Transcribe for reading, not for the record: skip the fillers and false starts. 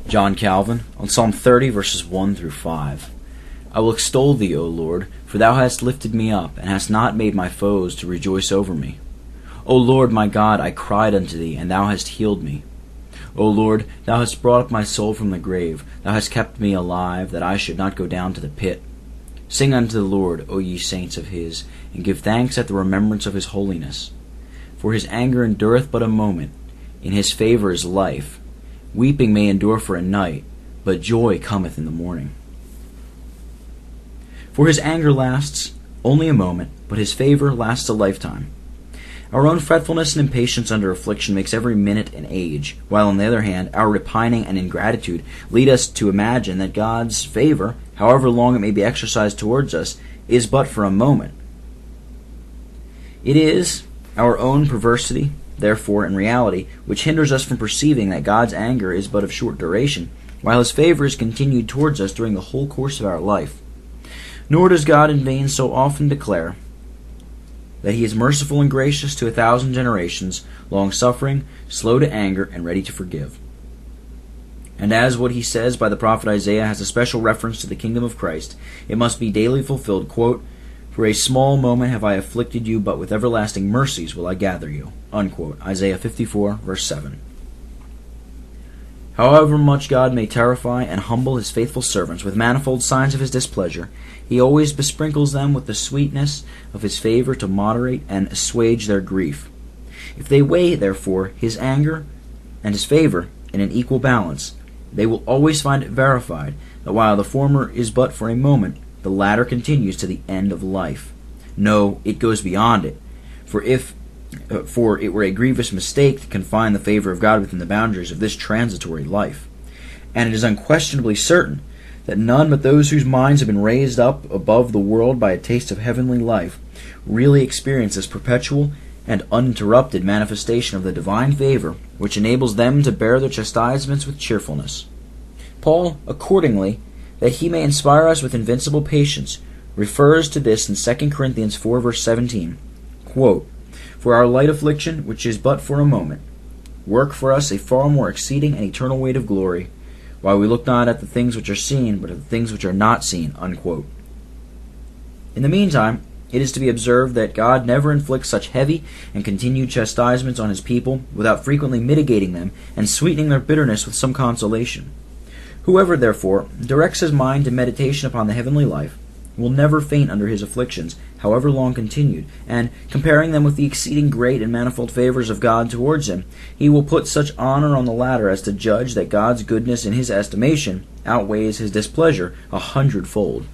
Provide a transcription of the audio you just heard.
John Calvin, on Psalm 30, verses 1 through 5. I will extol thee, O Lord, for thou hast lifted me up, and hast not made my foes to rejoice over me. O Lord my God, I cried unto thee, and thou hast healed me. O Lord, thou hast brought up my soul from the grave, thou hast kept me alive, that I should not go down to the pit. Sing unto the Lord, O ye saints of his, and give thanks at the remembrance of his holiness. For his anger endureth but a moment, in his favour is life. Weeping may endure for a night, but joy cometh in the morning. For his anger lasts only a moment, but his favour lasts a lifetime. Our own fretfulness and impatience under affliction makes every minute an age, while on the other hand, our repining and ingratitude lead us to imagine that God's favour, however long it may be exercised towards us, is but for a moment. It is our own perversity, therefore, in reality, which hinders us from perceiving that God's anger is but of short duration, while his favour is continued towards us during the whole course of our life. Nor does God in vain so often declare that he is merciful and gracious to 1,000 generations, long-suffering, slow to anger, and ready to forgive. And as what he says by the prophet Isaiah has a special reference to the kingdom of Christ, it must be daily fulfilled, quote, "For a small moment have I afflicted you, but with everlasting mercies will I gather you." Unquote. Isaiah 54, verse 7. However much God may terrify and humble his faithful servants with manifold signs of his displeasure, he always besprinkles them with the sweetness of his favour to moderate and assuage their grief. If they weigh, therefore, his anger and his favour in an equal balance, they will always find it verified that while the former is but for a moment, the latter continues to the end of life. No, it goes beyond it. For it were a grievous mistake to confine the favour of God within the boundaries of this transitory life. And it is unquestionably certain that none but those whose minds have been raised up above the world by a taste of heavenly life really experience this perpetual and uninterrupted manifestation of the divine favour, which enables them to bear their chastisements with cheerfulness. Paul, accordingly, that he may inspire us with invincible patience, refers to this in 2 Corinthians 4, verse 17. Quote, "For our light affliction, which is but for a moment, work for us a far more exceeding and eternal weight of glory, while we look not at the things which are seen, but at the things which are not seen." Unquote. In the meantime, it is to be observed that God never inflicts such heavy and continued chastisements on his people without frequently mitigating them and sweetening their bitterness with some consolation. Whoever, therefore, directs his mind to meditation upon the heavenly life will never faint under his afflictions, however long continued, and, comparing them with the exceeding great and manifold favours of God towards him, he will put such honour on the latter as to judge that God's goodness in his estimation outweighs his displeasure 100-fold.